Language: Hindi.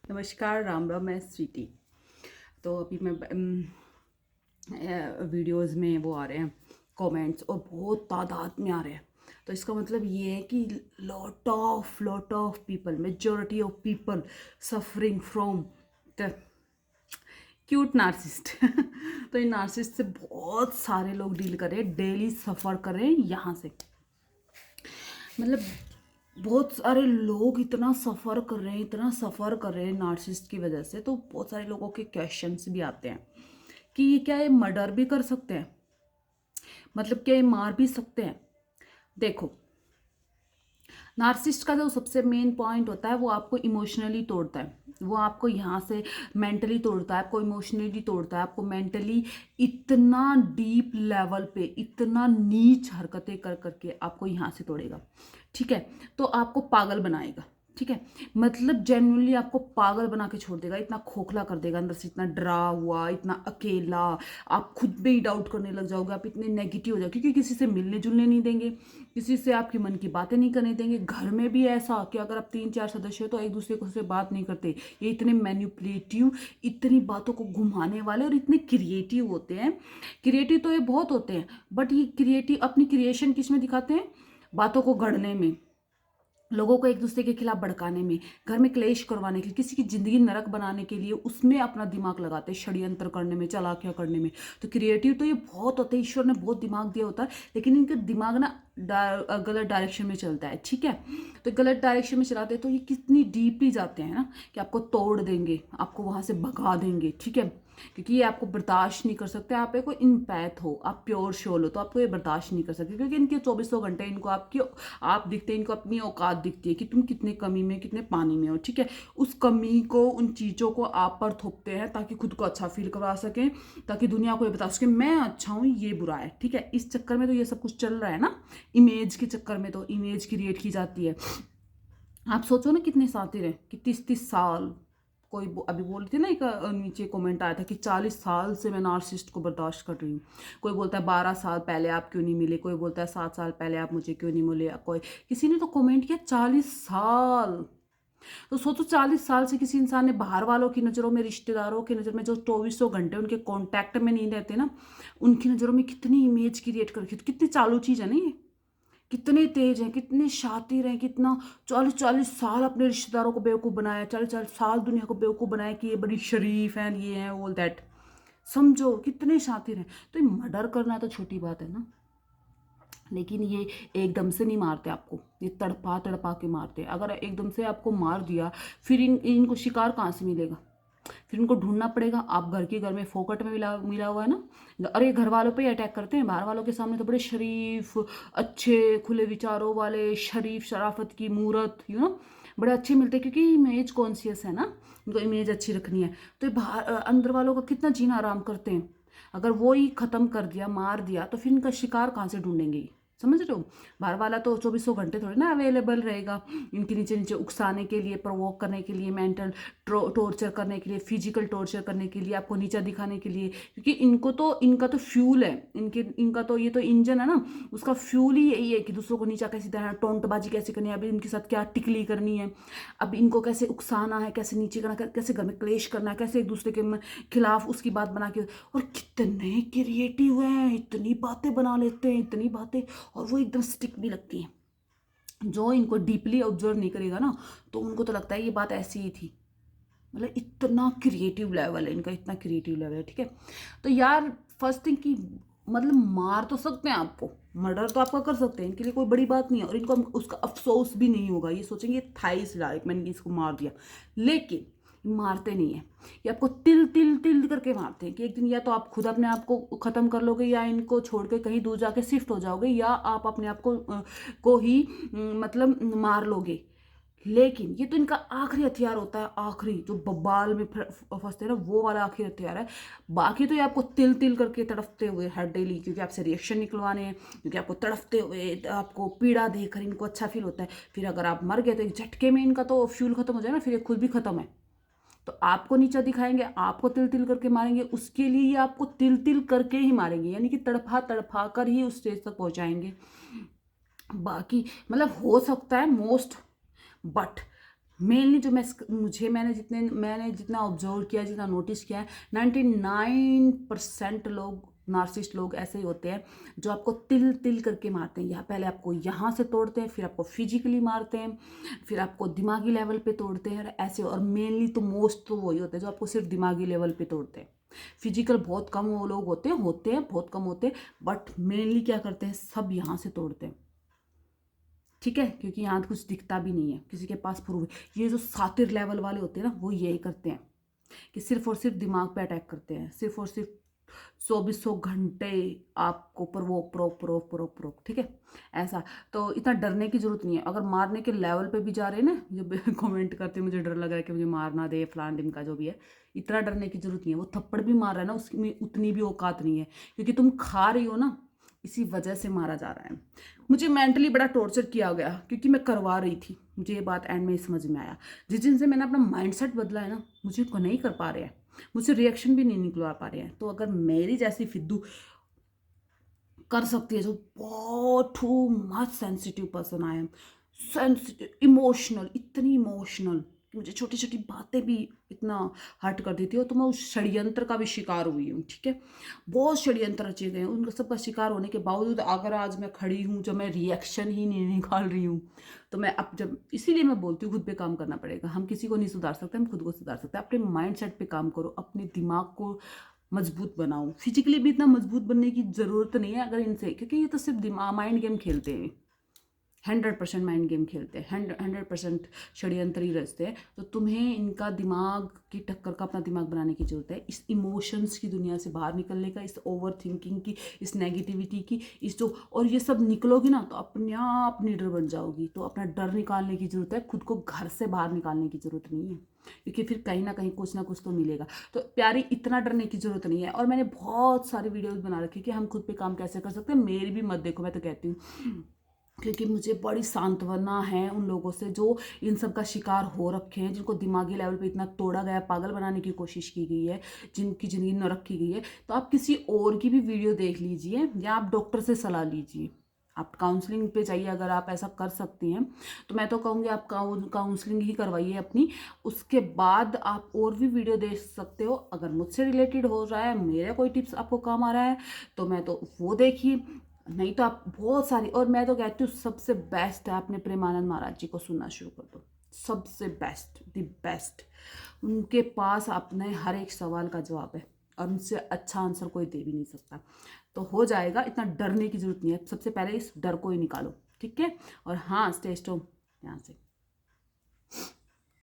नमस्कार, राम राम। मैं स्वीटी। तो अभी मैं वीडियोस में वो आ रहे हैं कमेंट्स, और बहुत तादाद में आ रहे हैं। तो इसका मतलब ये है कि lot of people, majority of people suffering from the cute narcissist. तो इन नार्सिस्ट से बहुत सारे लोग डील कर रहे हैं, डेली सफ़र कर रहे हैं यहाँ से। मतलब बहुत सारे लोग इतना सफ़र कर रहे हैं, इतना सफ़र कर रहे हैं नार्सिसिस्ट की वजह से। तो बहुत सारे लोगों के क्वेश्चंस भी आते हैं कि ये क्या, ये मर्डर भी कर सकते हैं, मतलब क्या ये मार भी सकते हैं। देखो, नार्सिसिस्ट का जो सबसे मेन पॉइंट होता है वो आपको इमोशनली तोड़ता है। वो आपको यहाँ से मेंटली तोड़ता है, आपको इमोशनली तोड़ता है, आपको मेंटली इतना डीप लेवल पे, इतना नीच हरकतें कर करके आपको यहाँ से तोड़ेगा। ठीक है, तो आपको पागल बनाएगा। ठीक है, मतलब जेन्युइनली आपको पागल बना के छोड़ देगा, इतना खोखला कर देगा अंदर से, इतना डरा हुआ, इतना अकेला। आप खुद पे ही डाउट करने लग जाओगे, आप इतने नेगेटिव हो जाओगे, क्योंकि किसी से मिलने जुलने नहीं देंगे, किसी से आपकी मन की बातें नहीं करने देंगे। घर में भी ऐसा कि अगर आप 3-4 सदस्य हो तो एक दूसरे को से बात नहीं करते। ये इतने मैनिपुलेटिव, इतनी बातों को घुमाने वाले और इतने क्रिएटिव होते हैं। क्रिएटिव तो ये बहुत होते हैं, बट ये क्रिएटिव अपनी क्रिएशन किस में दिखाते हैं? बातों को गढ़ने में, लोगों को एक दूसरे के खिलाफ भड़काने में, घर में क्लेश करवाने के लिए, किसी की जिंदगी नरक बनाने के लिए उसमें अपना दिमाग लगाते हैं, षड्यंत्र करने में, चालाकियां करने में। तो क्रिएटिव तो ये बहुत होते हैं, ईश्वर ने बहुत दिमाग दिया होता है, लेकिन इनका दिमाग ना गलत डायरेक्शन में चलता है। ठीक है, तो गलत डायरेक्शन में चलाते हैं तो ये कितनी डीपली जाते हैं ना, कि आपको तोड़ देंगे, आपको वहां से भगा देंगे। ठीक है, क्योंकि ये आपको बर्दाश्त नहीं कर सकते। आप एक इम्पैथ हो, आप प्योर सोल हो, तो आपको ये बर्दाश्त नहीं कर सकते, क्योंकि इनके 2400 घंटे इनको आप दिखते हैं, इनको अपनी औकात दिखती है कि तुम कितने कमी में, कितने पानी में हो। ठीक है, उस कमी को, उन चीज़ों को आप पर थोपते हैं ताकि खुद को अच्छा फील करवा सकें, ताकि दुनिया को ये बता सके मैं अच्छा हूँ, ये बुरा है। ठीक है, इस चक्कर में तो ये सब कुछ चल रहा है ना, इमेज के चक्कर में तो इमेज क्रिएट की जाती है। आप सोचो ना, कितने साथी रहे कि 30-30 साल। कोई अभी बोल रही थी ना, एक नीचे कमेंट आया था कि 40 साल से मैं नार्सिसिस्ट को बर्दाश्त कर रही हूँ। कोई बोलता है 12 साल पहले आप क्यों नहीं मिले, कोई बोलता है 7 साल पहले आप मुझे क्यों नहीं मिले, कोई किसी ने तो कमेंट किया 40 साल। तो सोचो, 40 साल से किसी इंसान ने बाहर वालों की नज़रों में, रिश्तेदारों की नज़र में, जो 2400 घंटे उनके कॉन्टैक्ट में नहीं रहते ना, उनकी नज़रों में कितनी इमेज क्रिएट कर रखी, तो कितनी चालू चीज़ है ना ये। कितने तेज हैं, कितने शातिर हैं, कितना 40-40 साल अपने रिश्तेदारों को बेवकूफ़ बनाया, 40-40 साल दुनिया को बेवकूफ़ बनाया कि ये बड़ी शरीफ हैं, ये हैं, ऑल दैट। समझो कितने शातिर हैं। तो ये मर्डर करना तो छोटी बात है ना, लेकिन ये एकदम से नहीं मारते आपको, ये तड़पा तड़पा के मारते हैं। अगर एकदम से आपको मार दिया, फिर इनको शिकार कहाँ से मिलेगा? फिर उनको ढूंढना पड़ेगा। आप घर के घर में फोकट में मिला मिला हुआ है ना। अरे घर वालों पे ही अटैक करते हैं, बाहर वालों के सामने तो बड़े शरीफ, अच्छे, खुले विचारों वाले, शरीफ शराफत की मूरत, बड़े अच्छे मिलते हैं, क्योंकि इमेज कॉन्शियस है ना, उनको इमेज अच्छी रखनी है। तो ये बाहर अंदर वालों का कितना जीना आराम करते हैं। अगर वो ही खत्म कर दिया, मार दिया, तो फिर इनका शिकार कहाँ से ढूंढेंगे? समझ रहे हो? बाहर वाला तो 2400 घंटे थोड़ी ना अवेलेबल रहेगा इनके नीचे नीचे उकसाने के लिए, प्रवोक करने के लिए, मेंटल टॉर्चर करने के लिए, फिजिकल टॉर्चर करने के लिए, आपको नीचा दिखाने के लिए। क्योंकि इनका तो फ्यूल है, इनका तो ये तो इंजन है ना, उसका फ्यूल ही यही है कि दूसरों को नीचा कैसे दिखाना, टोंटबाजी कैसे करनी है, अभी इनके साथ क्या टिकली करनी है, अब इनको कैसे उकसाना है, कैसे नीचे करना, कैसे घर में क्लेश करना है, कैसे एक दूसरे के खिलाफ उसकी बात बना के। और कितने क्रिएटिव हैं, इतनी बातें बना लेते हैं, इतनी बातें, और वो एकदम स्टिक भी लगती हैं। जो इनको डीपली ऑब्जर्व नहीं करेगा ना, तो उनको तो लगता है ये बात ऐसी ही थी। मतलब इतना क्रिएटिव लेवल है इनका, इतना क्रिएटिव लेवल है। ठीक है, तो यार फर्स्ट थिंग कि मतलब मार तो सकते हैं आपको, मर्डर तो आपका कर सकते हैं, इनके लिए कोई बड़ी बात नहीं है, और इनको उसका अफसोस भी नहीं होगा। ये सोचेंगे थाइस लाइक मैंने इसको मार दिया, लेकिन मारते नहीं है। ये आपको तिल तिल तिल करके मारते हैं कि एक दिन या तो आप खुद अपने आप को खत्म कर लोगे, या इनको छोड़ के कहीं दूर जाके शिफ्ट हो जाओगे, या आप अपने आप को ही मतलब मार लोगे। लेकिन ये तो इनका आखिरी हथियार होता है, आखिरी जो बबाल में फंसते हैं ना, वो वाला आखिरी हथियार है। बाकी तो ये आपको तिल तिल करके तड़फते हुए हर डेली, क्योंकि आपसे रिएक्शन निकलवाने हैं, क्योंकि आपको तड़फते हुए, आपको पीड़ा देकर इनको अच्छा फील होता है। फिर अगर आप मर गए तो एक झटके में इनका तो फ्यूल खत्म हो जाए ना, फिर ये खुद भी खत्म है। तो आपको नीचा दिखाएंगे, आपको तिल तिल करके मारेंगे, उसके लिए ये आपको तिल तिल करके ही मारेंगे, यानी कि तड़फा तड़फा कर ही उस स्टेज तक पहुंचाएंगे। बाकी मतलब हो सकता है मोस्ट, बट मेनली जो मैंने जितना ऑब्जर्व किया, जितना नोटिस किया है, 99% लोग, नार्सिसिस्ट लोग ऐसे ही होते हैं जो आपको तिल तिल करके मारते हैं। यहाँ पहले आपको यहाँ से तोड़ते हैं, फिर आपको फिजिकली मारते हैं, फिर आपको दिमागी लेवल पे तोड़ते हैं, और ऐसे। और मेनली तो मोस्ट तो वही होते हैं जो आपको सिर्फ दिमागी लेवल पे तोड़ते हैं। फिजिकल बहुत कम वो लोग होते हैं बहुत कम होते हैं, बट मेनली क्या करते हैं, सब यहाँ से तोड़ते हैं। ठीक है, क्योंकि यहाँ कुछ दिखता भी नहीं है, किसी के पास प्रूफ है। ये जो सातिर लेवल वाले होते हैं ना, वो यही करते हैं कि सिर्फ और सिर्फ दिमाग पे अटैक करते हैं, सिर्फ और सिर्फ 2400 घंटे आपको provoke provoke provoke provoke provoke. ठीक है, ऐसा। तो इतना डरने की जरूरत नहीं है। अगर मारने के लेवल पे भी जा रहे हैं ना, जब कमेंट करते हैं मुझे डर लग रहा है कि मुझे मारना दे फलान दिन का जो भी है, इतना डरने की जरूरत नहीं है। वो थप्पड़ भी मार रहा है ना, उसमें उतनी भी औकात नहीं है, क्योंकि तुम खा रही हो ना, इसी वजह से मारा जा रहा है। मुझे मेंटली बड़ा टॉर्चर किया गया क्योंकि मैं करवा रही थी। मुझे ये बात एंड में समझ में आया, जिस दिन से मैंने अपना माइंडसेट बदला है ना, मुझे को नहीं कर पा रहे हैं, मुझसे रिएक्शन भी नहीं निकलवा पा रहे हैं। तो अगर मेरी जैसी फिद्दू कर सकती है, जो बहुत too much sensitive person I am, sensitive, emotional, इतनी इमोशनल, मुझे छोटी छोटी बातें भी इतना हर्ट कर देती हो, तो मैं उस षड्यंत्र का भी शिकार हुई हूँ। ठीक है, बहुत षड्यंत्र रचे गए हैं, उन सबका शिकार होने के बावजूद अगर आज मैं खड़ी हूँ, जब मैं रिएक्शन ही नहीं निकाल रही हूँ, तो मैं अब जब, इसीलिए मैं बोलती हूँ खुद पे काम करना पड़ेगा। हम किसी को नहीं सुधार सकते, हम खुद को सुधार सकते हैं। अपने माइंड सेट पे काम करो, अपने दिमाग को मजबूत बनाओ। फिजिकली भी इतना मजबूत बनने की जरूरत नहीं है अगर इनसे, क्योंकि ये तो सिर्फ दिमाग माइंड गेम खेलते हैं, 100% माइंड गेम खेलते हैं, 100% षड्यंत्री रचते हैं। तो तुम्हें इनका दिमाग की टक्कर का अपना दिमाग बनाने की जरूरत है, इस इमोशंस की दुनिया से बाहर निकलने का, इस ओवर थिंकिंग की, इस नेगेटिविटी की, इस जो, और ये सब निकलोगी ना तो अपने आप लीडर बन जाओगी। तो अपना डर निकालने की जरूरत है, खुद को घर से बाहर निकालने की जरूरत नहीं है, क्योंकि फिर कहीं ना कहीं कुछ ना कुछ तो मिलेगा। तो प्यारी, इतना डरने की जरूरत नहीं है। और मैंने बहुत सारी वीडियोस बना रखी कि हम खुद पे काम कैसे कर सकते हैं, मेरी भी मत देखो, मैं तो कहती हूँ, क्योंकि मुझे बड़ी सांत्वना है उन लोगों से जो इन सब का शिकार हो रखे हैं, जिनको दिमागी लेवल पे इतना तोड़ा गया, पागल बनाने की कोशिश की गई है, जिनकी ज़िंदगी नरक की गई है। तो आप किसी और की भी वीडियो देख लीजिए, या आप डॉक्टर से सलाह लीजिए, आप काउंसलिंग पे जाइए। अगर आप ऐसा कर सकती हैं तो मैं तो कहूँगी आप काउंसलिंग ही करवाइए अपनी, उसके बाद आप और भी वीडियो देख सकते हो। अगर मुझसे रिलेटेड हो रहा है, मेरा कोई टिप्स आपको काम आ रहा है, तो मैं तो वो देखिए, नहीं तो आप बहुत सारी। और मैं तो कहती हूँ सबसे बेस्ट है, आपने प्रेमानंद महाराज जी को सुनना शुरू कर दो, सबसे बेस्ट, द बेस्ट। उनके पास अपने हर एक सवाल का जवाब है, और उनसे अच्छा आंसर कोई दे भी नहीं सकता। तो हो जाएगा, इतना डरने की जरूरत नहीं है। सबसे पहले इस डर को ही निकालो, ठीक है। और हाँ, स्टे स्ट्रॉन्ग यहाँ से।